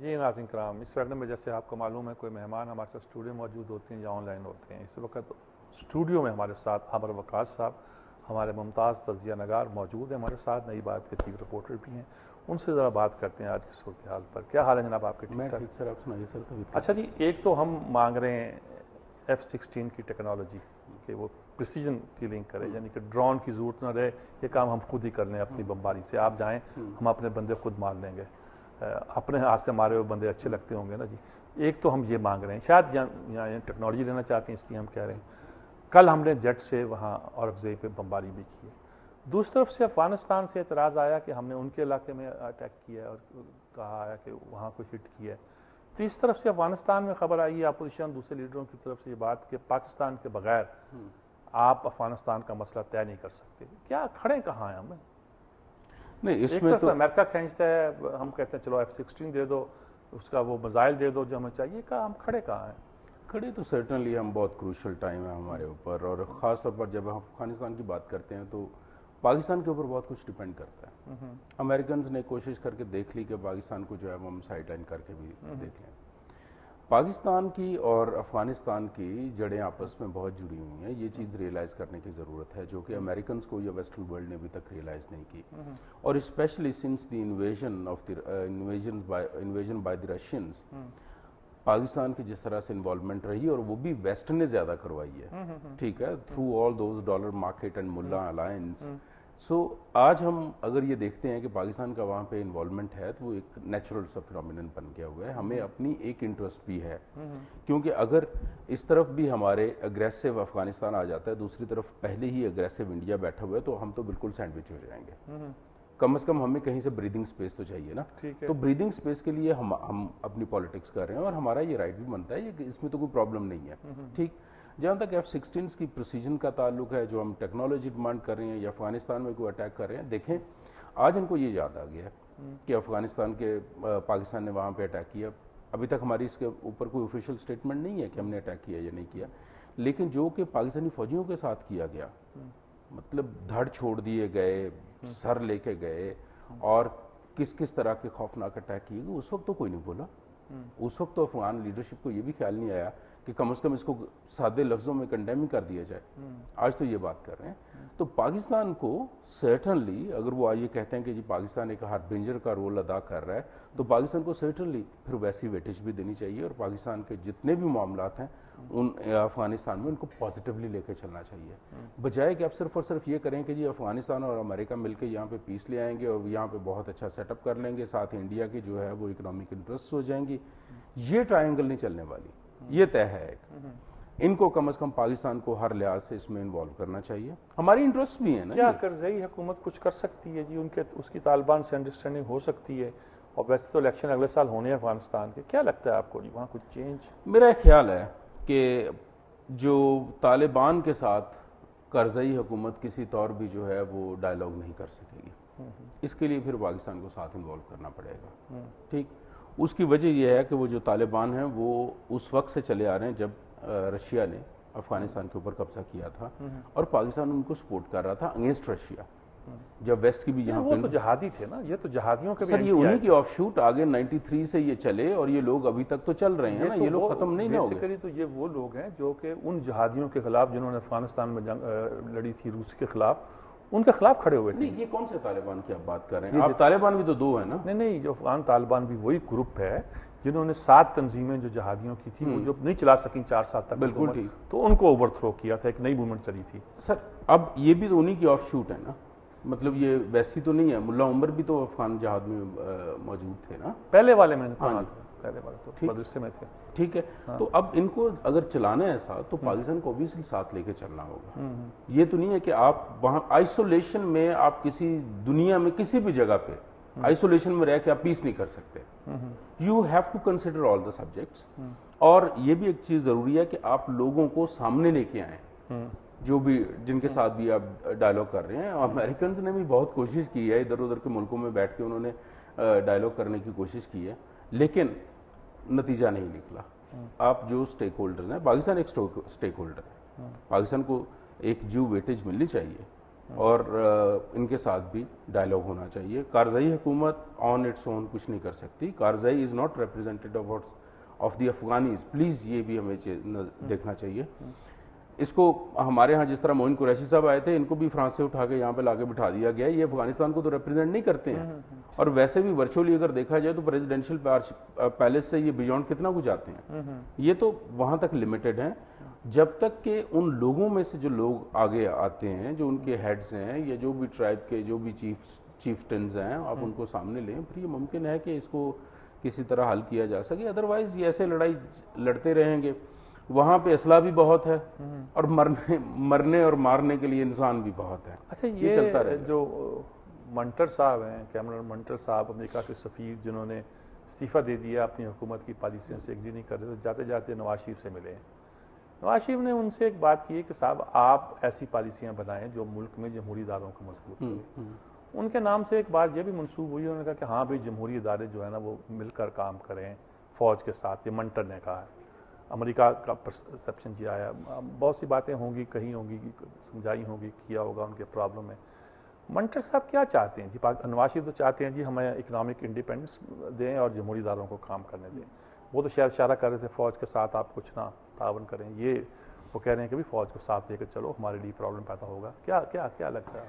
جی ناظرین کرام، اس وقت میں جیسے آپ کو معلوم ہے کوئی مہمان ہمارے ساتھ اسٹوڈیو موجود ہوتے ہیں یا آن لائن ہوتے ہیں، اس وقت اسٹوڈیو میں ہمارے ساتھ عامر وقاص صاحب، ہمارے ممتاز تجزیہ نگار موجود ہیں ہمارے ساتھ، نئی بات کے چیف رپورٹر بھی ہیں، ان سے ذرا بات کرتے ہیں آج کی صورتحال پر۔ کیا حال ہے جناب آپ کے؟ میں ٹھیک سر، آپ سنائیے سر طبیعت؟ اچھا جی، ایک تو ہم مانگ رہے ہیں F-16 کی ٹیکنالوجی کہ وہ پریسیجن کلنگ کرے، یعنی کہ ڈرون کی ضرورت نہ رہے، یہ کام ہم خود ہی کر لیں اپنی بمباری سے، آپ جائیں ہم اپنے بندے خود مار لیں گے، اپنے ہاتھ سے مارے ہوئے بندے اچھے لگتے ہوں گے نا جی۔ ایک تو ہم یہ مانگ رہے ہیں، شاید یہاں ٹیکنالوجی لینا چاہتے ہیں اس لیے ہم کہہ رہے ہیں۔ کل ہم نے جیٹ سے وہاں اورکزئی پہ بمباری بھی کی ہے۔ دوسری طرف سے افغانستان سے اعتراض آیا کہ ہم نے ان کے علاقے میں اٹیک کیا ہے اور کہا ہے کہ وہاں کوئی ہٹ کیا ہے۔ تیسری طرف سے افغانستان میں خبر آئی ہے اپوزیشن دوسرے لیڈروں کی طرف سے یہ بات کہ پاکستان کے بغیر آپ افغانستان کا مسئلہ طے نہیں کر سکتے۔ کیا کھڑے کہاں ہیں ہم؟ نہیں، اس ایک میں طرف تو امریکہ کھینچتا ہے، ہم کہتے ہیں چلو F-16 دے دو، اس کا وہ میزائل دے دو جو ہمیں چاہیے، ہم کھڑے کہاں ہیں؟ کھڑے تو سرٹنلی ہم بہت کروشل ٹائم ہے ہمارے اوپر، اور خاص طور پر جب ہم افغانستان کی بات کرتے ہیں تو پاکستان کے اوپر بہت کچھ ڈیپینڈ کرتا ہے۔ امریکنز نے کوشش کر کے دیکھ لی کہ پاکستان کو جو ہے وہ ہم سائڈ لائن کر کے بھی دیکھ لیں۔ پاکستان کی اور افغانستان کی جڑیں آپس میں بہت جڑی ہوئی ہیں، یہ چیز ریئلائز کرنے کی ضرورت ہے، جو کہ امریکنز کو یا ویسٹرن ورلڈ نے ابھی تک ریئلائز نہیں کی، اور especially since the invasion by the Russians, Pakistan کی جس طرح سے انوالومنٹ رہی اور وہ بھی ویسٹ نے زیادہ کروائی ہے، ٹھیک ہے، through all those dollar market and ملا الائنس۔ سو آج ہم اگر یہ دیکھتے ہیں کہ پاکستان کا وہاں پہ انوالومنٹ ہے تو وہ ایک نیچرل سا فینومینن بن گیا ہوا ہے، ہمیں اپنی ایک انٹرسٹ بھی ہے، کیونکہ اگر اس طرف بھی ہمارے اگریسو افغانستان آ جاتا ہے، دوسری طرف پہلے ہی اگریسو انڈیا بیٹھا ہوا ہے، تو ہم تو بالکل سینڈوچ ہو جائیں گے۔ کم از کم ہمیں کہیں سے بریدنگ سپیس تو چاہیے نا، تو بریدنگ سپیس کے لیے ہم اپنی پالیٹکس کر رہے ہیں، اور ہمارا یہ رائٹ بھی بنتا ہے کہ اس میں تو کوئی پرابلم نہیں ہے، ٹھیک۔ جہاں تک F-16 کی پروسیجن کا تعلق ہے، جو ہم ٹیکنالوجی ڈیمانڈ کر رہے ہیں یا افغانستان میں کوئی اٹیک کر رہے ہیں، دیکھیں آج ان کو یہ یاد آ گیا ہے کہ افغانستان کے پاکستان نے وہاں پہ اٹیک کیا۔ ابھی تک ہماری اس کے اوپر کوئی آفیشیل اسٹیٹمنٹ نہیں ہے کہ ہم نے اٹیک کیا یا نہیں کیا، لیکن جو کہ پاکستانی فوجیوں کے ساتھ کیا گیا، مطلب دھڑ چھوڑ دیے گئے، سر لے کے گئے، اور کس کس طرح کے خوفناک اٹیک کیے گئے، اس وقت تو کوئی نہیں بولا۔ اس وقت تو افغان لیڈرشپ کو یہ بھی خیال نہیں آیا کہ کم از کم اس کو سادے لفظوں میں کنڈیم کر دیا جائے۔ آج تو یہ بات کر رہے ہیں، تو پاکستان کو سرٹنلی اگر وہ یہ کہتے ہیں کہ جی پاکستان ایک ہاربنجر کا رول ادا کر رہا ہے، تو پاکستان کو سرٹنلی پھر ویسی ویٹیج بھی دینی چاہیے، اور پاکستان کے جتنے بھی معاملات ہیں ان افغانستان میں ان کو پازیٹیولی لے کے چلنا چاہیے، بجائے کہ آپ صرف اور صرف یہ کریں کہ جی افغانستان اور امریکہ مل کے یہاں پہ پیس لے آئیں گے اور یہاں پہ بہت اچھا سیٹ اپ کر لیں گے، ساتھ انڈیا کی جو ہے وہ اکنامک انٹرسٹ ہو جائیں گی۔ یہ ٹرائنگل نہیں چلنے والی، یہ طے ہے ایک۔ ان کو کم از کم پاکستان کو ہر لحاظ سے اس میں انوالو کرنا چاہیے، ہماری انٹرسٹ بھی ہے نا۔ کیا کرزئی حکومت کچھ کر سکتی ہے جی؟ اس کی طالبان سے انڈرسٹینڈنگ ہو سکتی ہے، اور ویسے تو الیکشن اگلے سال ہونے ہیں افغانستان کے، کیا لگتا ہے آپ کو جی وہاں کچھ چینج؟ میرا خیال ہے کہ جو طالبان کے ساتھ کرزئی حکومت کسی طور بھی جو ہے وہ ڈائلاگ نہیں کر سکے گی، اس کے لیے پھر پاکستان کو ساتھ انوالو کرنا پڑے گا، ٹھیک۔ اس کی وجہ یہ ہے کہ وہ جو طالبان ہیں وہ اس وقت سے چلے آ رہے ہیں جب رشیا نے افغانستان کے اوپر قبضہ کیا تھا، اور پاکستان ان کو سپورٹ کر رہا تھا اگینسٹ رشیا، جب ویسٹ کی بھی یہاں وہ تو جہادی تھے نا، یہ تو جہادیوں کے بھی سر، یہ انہی کی آف شوٹ آگے 93 سے یہ چلے، اور یہ لوگ ابھی تک تو چل رہے ہیں نا، یہ لوگ ختم نہیں ہو گئے۔ بیسیکلی تو یہ وہ لوگ ہیں جو کہ ان جہادیوں کے خلاف جنہوں نے افغانستان میں جنگ لڑی تھی روس کے خلاف، ان کے خلاف کھڑے ہوئے تھے۔ نہیں، یہ کون سے طالبان کی آپ بات کر رہے ہیں؟ آپ طالبان بھی تو دو ہیں نا۔ نہیں، جو افغان طالبان بھی وہی گروپ ہے جنہوں نے 7 تنظیمیں جو جہادیوں کی تھی وہ جو نہیں چلا سکیں 4 سال تک، بالکل ٹھیک، تو ان کو اوور تھرو کیا تھا، ایک نئی موومنٹ چلی تھی۔ سر اب یہ بھی تو انہی کی آف شوٹ ہے نا، مطلب یہ ویسی تو نہیں ہے، ملا عمر بھی تو افغان جہاد میں موجود تھے نا، پہلے والے میں نے کہا تھا، پہلے والے تو مدرسے میں تھے، ٹھیک ہے۔ تو اب ان کو اگر چلانا ہے ایسا تو پاکستان کو اوبیسلی ساتھ لے کے چلنا ہوگا۔ یہ تو نہیں ہے کہ آپ وہاں آئسولیشن میں، آپ کسی دنیا میں کسی بھی جگہ پہ آئسولیشن میں رہ کے آپ پیس نہیں کر سکتے، you have to consider all the subjects, اور یہ بھی ایک چیز ضروری ہے کہ آپ لوگوں کو سامنے لے کے آئیں، جو بھی جن کے ساتھ بھی آپ ڈائلاگ کر رہے ہیں۔ امریکنز نے بھی بہت کوشش کی ہے، ادھر ادھر کے ملکوں میں بیٹھ کے انہوں نے ڈائلاگ کرنے کی کوشش کی ہے، لیکن نتیجہ نہیں نکلا۔ آپ جو سٹیک ہولڈرز ہیں، پاکستان ایک سٹیک ہولڈر ہے، پاکستان کو ایک جو ویٹیج ملنی چاہیے اور ان کے ساتھ بھی ڈائلاگ ہونا چاہیے. کارزائی حکومت آن اٹس اون کچھ نہیں کر سکتی. Karzai is not representative of the Afghanis. Please یہ بھی ہمیں دیکھنا چاہیے. اس کو ہمارے ہاں جس طرح معین قریشی صاحب آئے تھے، ان کو بھی فرانس سے اٹھا کے یہاں پہ لا کے بٹھا دیا گیا. یہ افغانستان کو تو ریپرزینٹ نہیں کرتے ہیں. اور ویسے بھی ورچولی اگر دیکھا جائے تو پریزیڈینشیل پیلس سے یہ بیونڈ کتنا کچھ آتے ہیں. یہ تو وہاں تک لمیٹڈ ہیں. جب تک کہ ان لوگوں میں سے جو لوگ آگے آتے ہیں، جو ان کے ہیڈز ہیں یا جو بھی ٹرائب کے جو بھی چیفٹنز ہیں، آپ ان کو سامنے لیں، پھر یہ ممکن ہے کہ اس کو کسی طرح حل کیا جا سکے. ادروائز یہ ایسے لڑائی لڑتے رہیں گے. وہاں پہ اسلحہ بھی بہت ہے اور مرنے اور مارنے کے لیے انسان بھی بہت ہے. اچھا، یہ چلتا رہے. جو منٹر صاحب ہیں، کیمرون منٹر صاحب، امریکہ کے سفیر، جنہوں نے استعفیٰ دے دیا، اپنی حکومت کی پالیسیوں سے ایگری نہیں کر رہے، تو جاتے جاتے نواز شریف سے ملے. نواز شریف نے ان سے ایک بات کی ہے کہ صاحب آپ ایسی پالیسیاں بنائیں جو ملک میں جمہوری اداروں کو مضبوط کریں. ان کے نام سے ایک بات یہ بھی منسوب ہوئی، انہوں نے کہا کہ ہاں بھائی جمہوری ادارے جو ہے نا وہ مل کر کام کریں فوج کے ساتھ. یہ منٹر نے کہا ہے. امریکہ کا پرسپشن یہ آیا. بہت سی باتیں ہوں گی، کہیں ہوں گی، سمجھائی ہوں گی، کیا ہوگا ان کے پرابلم میں. منٹر صاحب کیا چاہتے ہیں جی؟ نواز شریف تو چاہتے ہیں جی ہمیں اکنامک انڈیپینڈنس دیں اور جمہوری اداروں کو کام کرنے دیں. وہ تو شاید اشارہ کر رہے تھے فوج کے ساتھ آپ کچھ نہ تعاون کریں. یہ وہ کہہ رہے ہیں کہ بھی فوج کو ساتھ لے کر چلو، ہمارے لیے پرابلم پیدا ہوگا. کیا کیا کیا لگتا ہے؟